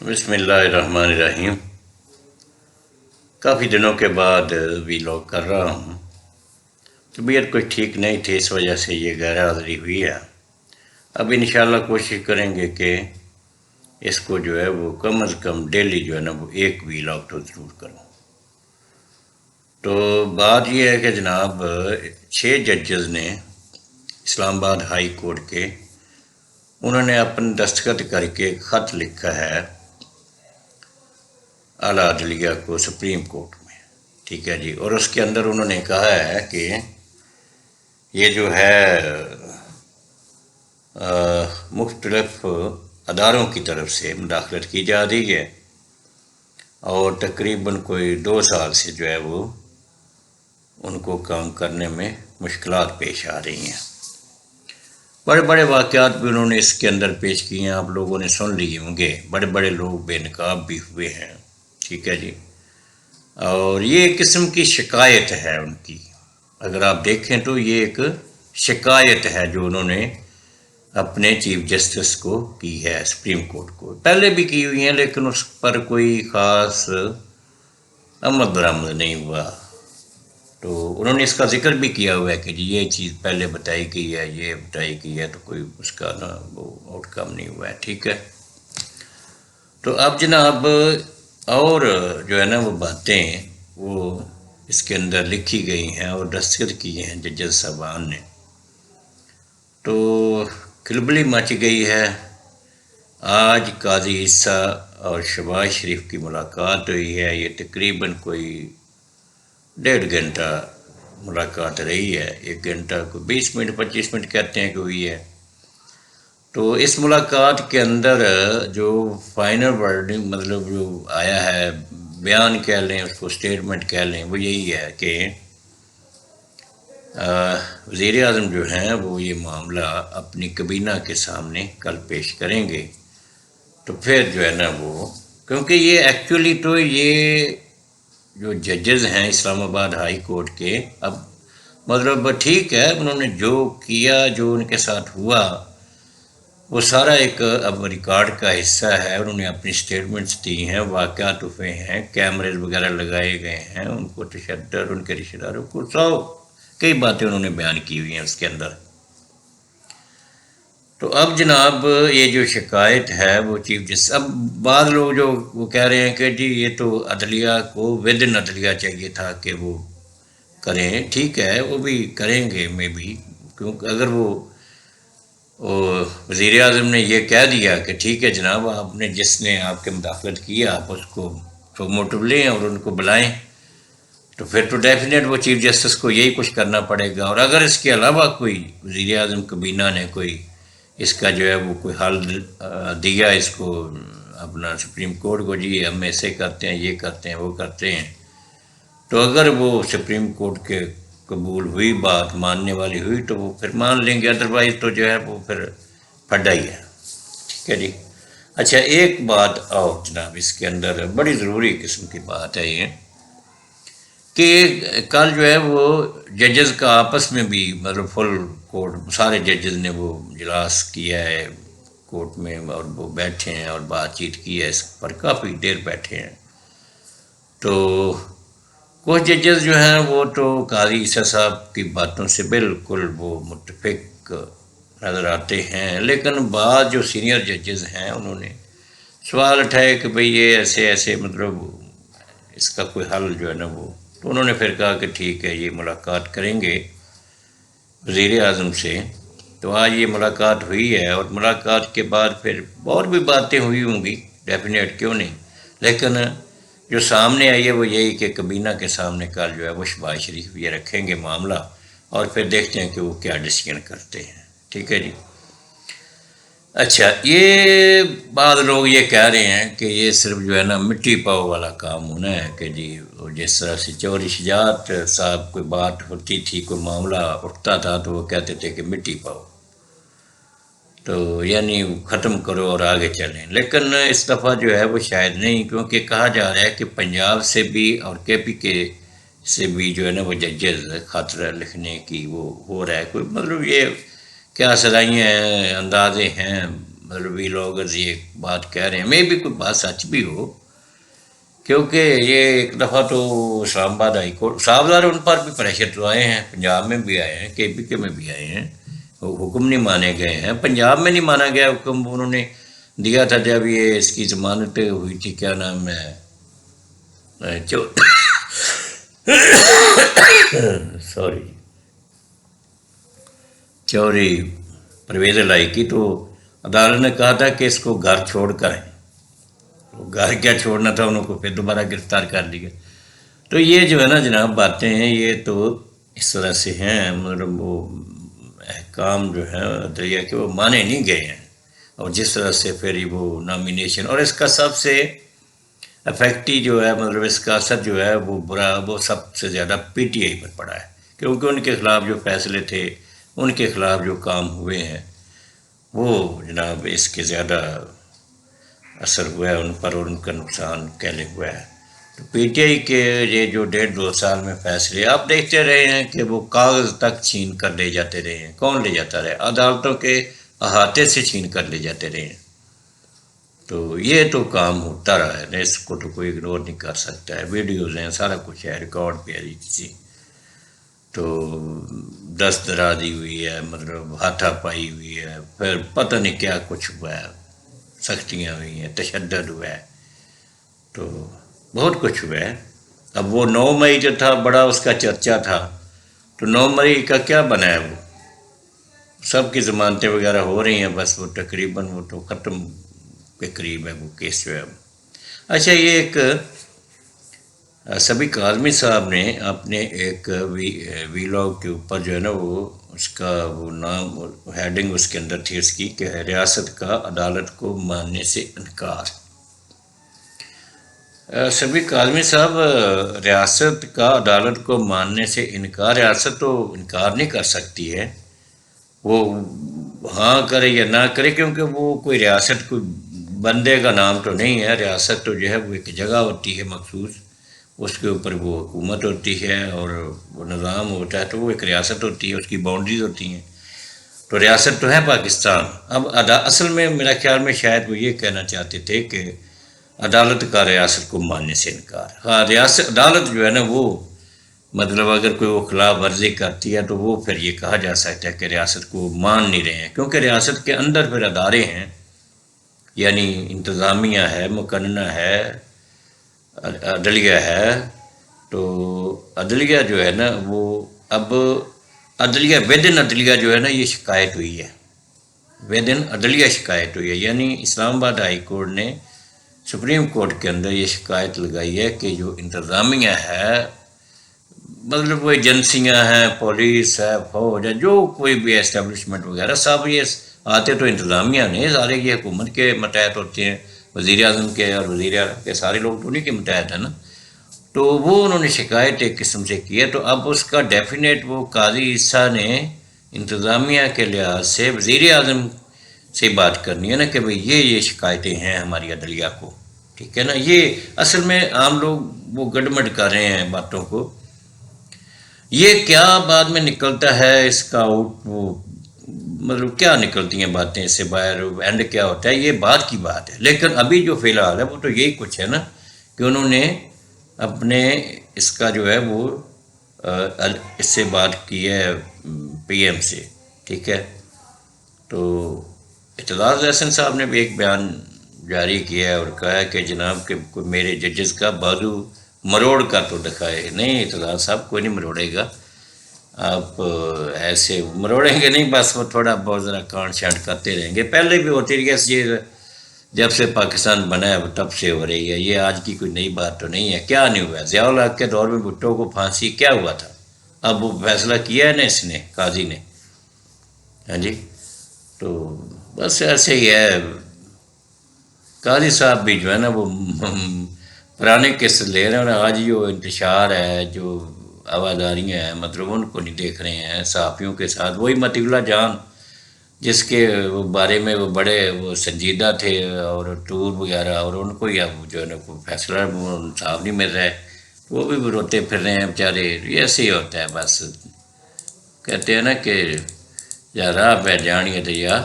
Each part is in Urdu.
بسم اللہ الرحمن الرحیم۔ کافی دنوں کے بعد ویلاگ کر رہا ہوں۔ طبیعت کوئی ٹھیک نہیں تھی، اس وجہ سے یہ غیر حاضری ہوئی ہے۔ اب انشاءاللہ کوشش کریں گے کہ اس کو جو ہے وہ کم از کم ڈیلی جو ہے نا وہ ایک ویلاگ تو ضرور کروں۔ تو بات یہ ہے کہ جناب 6 ججز نے اسلام آباد ہائی کورٹ کے، انہوں نے اپنے دستخط کر کے ایک خط لکھا ہے اعلیٰ عدلیہ کو، سپریم کورٹ میں، ٹھیک ہے جی۔ اور اس کے اندر انہوں نے کہا ہے کہ یہ جو ہے مختلف اداروں کی طرف سے مداخلت کی جا رہی ہے اور تقریباً کوئی 2 سال سے جو ہے وہ ان کو کام کرنے میں مشکلات پیش آ رہی ہیں۔ بڑے بڑے واقعات بھی انہوں نے اس کے اندر پیش کیے ہیں، آپ لوگوں نے سن لیے ہوں گے۔ بڑے بڑے لوگ بے نقاب بھی ہوئے ہیں، ٹھیک ہے جی۔ اور یہ ایک قسم کی شکایت ہے ان کی، اگر آپ دیکھیں تو یہ ایک شکایت ہے جو انہوں نے اپنے چیف جسٹس کو کی ہے، سپریم کورٹ کو۔ پہلے بھی کی ہوئی ہیں لیکن اس پر کوئی خاص عمل درآمد نہیں ہوا۔ تو انہوں نے اس کا ذکر بھی کیا ہوا ہے کہ جی یہ چیز پہلے بتائی گئی ہے، یہ بتائی گئی ہے، تو کوئی اس کا نا وہ آؤٹ کم نہیں ہوا ہے، ٹھیک ہے۔ تو اب جناب اور جو ہے نا وہ باتیں وہ اس کے اندر لکھی گئی ہیں اور دستخط کیے ہیں ججز صاحبان نے۔ تو کھلبلی مچ گئی ہے۔ آج قاضی عیسیٰ اور شہباز شریف کی ملاقات ہوئی ہے، یہ تقریباً کوئی 1.5 گھنٹہ ملاقات رہی ہے، 1 گھنٹہ کو 20 منٹ 25 منٹ کہتے ہیں کہ ہوئی ہے۔ تو اس ملاقات کے اندر جو فائنل ورڈنگ مطلب جو آیا ہے، بیان کہہ لیں اس کو، اسٹیٹمنٹ کہہ لیں، وہ یہی ہے کہ وزیر اعظم جو ہیں وہ یہ معاملہ اپنی کابینہ کے سامنے کل پیش کریں گے۔ تو پھر جو ہے نا وہ، کیونکہ یہ ایکچولی تو یہ جو ججز ہیں اسلام آباد ہائی کورٹ کے، اب مطلب ٹھیک ہے انہوں نے جو کیا، جو ان کے ساتھ ہوا، وہ سارا ایک اب ریکارڈ کا حصہ ہے۔ انہوں نے اپنی سٹیٹمنٹس دی ہیں، واقعات ہوئے ہیں، کیمرز وغیرہ لگائے گئے ہیں، ان کو تشدد، ان کے رشتہ داروں کو کئی باتیں انہوں نے بیان کی ہوئی ہیں اس کے اندر۔ تو اب جناب یہ جو شکایت ہے وہ چیف جسٹس، اب بعض لوگ جو وہ کہہ رہے ہیں کہ جی یہ تو عدلیہ کو ودن عدلیہ چاہیے تھا کہ وہ کریں، ٹھیک ہے وہ بھی کریں گے میں بھی، کیونکہ اگر وہ وزیر اعظم نے یہ کہہ دیا کہ ٹھیک ہے جناب آپ نے، جس نے آپ کے مداخلت کی آپ اس کو پروموٹو لیں اور ان کو بلائیں، تو پھر تو ڈیفینیٹ وہ چیف جسٹس کو یہی کچھ کرنا پڑے گا۔ اور اگر اس کے علاوہ کوئی وزیر اعظم کابینہ نے کوئی اس کا جو ہے وہ کوئی حل دیا اس کو اپنا سپریم کورٹ کو، جی ہم ایسے کرتے ہیں، یہ کرتے ہیں، وہ کرتے ہیں، تو اگر وہ سپریم کورٹ کے قبول ہوئی، بات ماننے والی ہوئی، تو وہ پھر مان لیں گے، ادروائز تو جو ہے وہ پھر پھڈا ہی ہے، ٹھیک ہے جی۔ اچھا ایک بات اور جناب اس کے اندر بڑی ضروری قسم کی بات ہے یہ کہ کل جو ہے وہ ججز کا آپس میں بھی مطلب فل کورٹ سارے ججز نے وہ اجلاس کیا ہے کورٹ میں، اور وہ بیٹھے ہیں اور بات چیت کی ہے، اس پر کافی دیر بیٹھے ہیں۔ تو کچھ ججز جو ہیں وہ تو قاضی عیسیٰ صاحب کی باتوں سے بالکل وہ متفق نظر آتے ہیں، لیکن بعض جو سینئر ججز ہیں انہوں نے سوال اٹھائے کہ بھئی یہ ایسے ایسے مطلب اس کا کوئی حل جو ہے نا وہ، تو انہوں نے پھر کہا کہ ٹھیک ہے یہ ملاقات کریں گے وزیر اعظم سے۔ تو آج یہ ملاقات ہوئی ہے، اور ملاقات کے بعد پھر اور بھی باتیں ہوئی ہوں گی، ڈیفینیٹ کیوں نہیں، لیکن جو سامنے آئی ہے وہ یہی کہ کابینہ کے سامنے کل جو ہے وہ شہباز شریف یہ رکھیں گے معاملہ، اور پھر دیکھتے ہیں کہ وہ کیا ڈیسیژن کرتے ہیں، ٹھیک ہے جی۔ اچھا یہ بعض لوگ یہ کہہ رہے ہیں کہ یہ صرف جو ہے نا مٹی پاؤ والا کام ہونا ہے، کہ جی جس طرح سے چوری شجاعت صاحب کوئی بات ہوتی تھی، کوئی معاملہ اٹھتا تھا تو وہ کہتے تھے کہ مٹی پاؤ، تو یعنی ختم کرو اور آگے چلیں، لیکن اس دفعہ جو ہے وہ شاید نہیں، کیونکہ کہا جا رہا ہے کہ پنجاب سے بھی اور کے پی کے سے بھی جو ہے نا وہ ججز خطرہ لکھنے کی وہ ہو رہا ہے، کوئی مطلب یہ کیا صلاحیاں ہیں، اندازے ہیں، مطلب وی لاگرز یہ بات کہہ رہے ہیں، میں بھی کوئی بات سچ بھی ہو، کیونکہ یہ ایک دفعہ تو اسلام آباد ہائی کورٹ صاحب دار ان پر بھی پریشر تو آئے ہیں، پنجاب میں بھی آئے ہیں، KPK میں بھی آئے ہیں، حکم نہیں مانے گئے ہیں، پنجاب میں نہیں مانا گیا حکم، انہوں نے دیا تھا جب یہ اس کی ضمانت ہوئی تھی، کیا نام ہے، سوری چوری پرویز الہی کی، تو عدالت نے کہا تھا کہ اس کو گھر چھوڑ کر آئیں، گھر کیا چھوڑنا تھا، انہوں کو پھر دوبارہ گرفتار کر لیا۔ تو یہ جو ہے نا جناب باتیں ہیں، یہ تو اس طرح سے ہیں، مطلب وہ احکام جو ہیں عدلیہ کے وہ مانے نہیں گئے ہیں، اور جس طرح سے پھر وہ نامینیشن، اور اس کا سب سے افیکٹی جو ہے، مطلب اس کا اثر جو ہے وہ برا، وہ سب سے زیادہ PTI پر پڑا ہے، کیونکہ ان کے خلاف جو فیصلے تھے، ان کے خلاف جو کام ہوئے ہیں، وہ جناب اس کے زیادہ اثر ہوا ہے ان پر، اور ان کا نقصان کہلے ہوا ہے۔ تو PTI کے یہ جو 1.5-2 سال میں فیصلے آپ دیکھتے رہے ہیں کہ وہ کاغذ تک چھین کر لے جاتے رہے ہیں، کون لے جاتا رہے؟ عدالتوں کے احاطے سے چھین کر لے جاتے رہے ہیں۔ تو یہ تو کام ہوتا رہا ہے، اس کو تو کوئی اگنور نہیں کر سکتا ہے، ویڈیوز ہیں، سارا کچھ ہے، ریکارڈ پہ ہے کسی، تو دست درازی ہوئی ہے، مطلب ہاتھا پائی ہوئی ہے، پھر پتہ نہیں کیا کچھ ہوا ہے، سختیاں ہوئی ہیں، تشدد ہوا ہے، تو بہت کچھ ہوا ہے۔ اب وہ 9 مئی جو تھا بڑا اس کا چرچا تھا، تو 9 مئی کا کیا بنا ہے؟ وہ سب کی ضمانتیں وغیرہ ہو رہی ہیں، بس وہ تقریباً وہ تو ختم کے قریب ہے وہ کیس جو ہے۔ اچھا، یہ ایک سبی کاظمی صاحب نے اپنے ایک وی لاگ کے اوپر جو ہے نا، وہ اس کا وہ نام ہیڈنگ اس کے اندر تھی اس کی کہ ریاست کا عدالت کو ماننے سے انکار۔ سبی کاظمی صاحب، ریاست کا عدالت کو ماننے سے انکار، ریاست تو انکار نہیں کر سکتی ہے، وہ ہاں کرے یا نہ کرے، کیونکہ وہ کوئی ریاست کوئی بندے کا نام تو نہیں ہے، ریاست تو جو ہے وہ ایک جگہ ہوتی ہے مخصوص، اس کے اوپر وہ حکومت ہوتی ہے اور وہ نظام ہوتا ہے، تو وہ ایک ریاست ہوتی ہے، اس کی باؤنڈریز ہوتی ہیں، تو ریاست تو ہے پاکستان۔ اب اصل میں میرا خیال میں شاید وہ یہ کہنا چاہتے تھے کہ عدالت کا ریاست کو ماننے سے انکار، ہاں ریاست عدالت جو ہے نا وہ مطلب اگر کوئی وہ خلاف ورزی کرتی ہے تو وہ پھر یہ کہا جا سکتا ہے کہ ریاست کو مان نہیں رہے ہیں، کیونکہ ریاست کے اندر پھر ادارے ہیں، یعنی انتظامیہ ہے، مقننہ ہے، عدلیہ ہے، تو عدلیہ جو ہے نا وہ اب عدلیہ ودن عدلیہ جو ہے نا یہ شکایت ہوئی ہے، ودن عدلیہ شکایت ہوئی ہے، یعنی اسلام آباد ہائی کورٹ نے سپریم کورٹ کے اندر یہ شکایت لگائی ہے کہ جو انتظامیہ ہے، مطلب وہ ایجنسیاں ہیں، پولیس ہے، فوج ہے، جو کوئی بھی اسٹیبلشمنٹ وغیرہ، سب یہ آتے تو انتظامیہ نہیں، سارے یہ حکومت کے متحد ہوتے ہیں، وزیر اعظم کے اور وزیر اعظم کے سارے لوگ تو انہیں کے متحد ہیں نا، تو وہ انہوں نے شکایت ایک قسم سے کی ہے، تو اب اس کا ڈیفینیٹ وہ قاضی عیسیٰ نے انتظامیہ کے لحاظ سے وزیر اعظم سے بات کرنی ہے نا کہ بھئی یہ شکایتیں ہیں ہماری عدلیہ کو، ٹھیک ہے نا۔ یہ اصل میں عام لوگ وہ گڈمڈ کر رہے ہیں باتوں کو، یہ کیا بعد میں نکلتا ہے اس کا وہ مطلب کیا نکلتی ہیں باتیں اس سے باہر، اینڈ کیا ہوتا ہے، یہ بعد کی بات ہے، لیکن ابھی جو فی الحال ہے وہ تو یہی کچھ ہے نا کہ انہوں نے اپنے اس کا جو ہے وہ اس سے بات کی ہے PM سے، ٹھیک ہے۔ تو اعتزاز احسن صاحب نے بھی ایک بیان جاری کیا ہے اور کہا ہے کہ جناب کہ میرے ججز کا بازو مروڑ کر تو دکھائے، نہیں اعتزاز صاحب کوئی نہیں مروڑے گا، آپ ایسے مروڑیں گے نہیں، بس وہ تھوڑا بہت ذرا کانٹ شانٹ کرتے رہیں گے، پہلے بھی ہوتی رہی ہے، یہ جب سے پاکستان بنا ہے تب سے ہو رہی ہے، یہ آج کی کوئی نئی بات تو نہیں ہے۔ کیا نہیں ہوا؟ ضیاء الحق کے دور میں بھٹو کو پھانسی کیا ہوا تھا؟ اب وہ فیصلہ کیا ہے نا اس نے، قاضی نے، ہاں جی، تو بس ایسے ہی ہے۔ قاضی صاحب بھی جو ہے نا وہ پرانے قصے لے رہے ہیں، آج جو انتشار ہے، جو آوازاریاں ہیں، مطلب ان کو نہیں دیکھ رہے ہیں صحافیوں کے ساتھ۔ وہی مطیع اللہ جان جس کے بارے میں وہ بڑے وہ سنجیدہ تھے اور ٹور وغیرہ، اور ان کو ہی اب جو ہے نا کوئی فیصلہ انصاف نہیں مل رہا ہے، وہ بھی روتے پھر رہے ہیں بیچارے۔ یہ ایسے ہی ہوتا ہے، بس کہتے ہیں نا کہ یا راہ پہ جانی ہے تو یا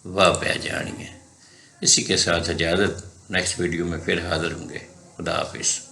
واہ پہ جانی ہے۔ اسی کے ساتھ اجازت، نیکسٹ ویڈیو میں پھر حاضر ہوں گے۔ خدا حافظ۔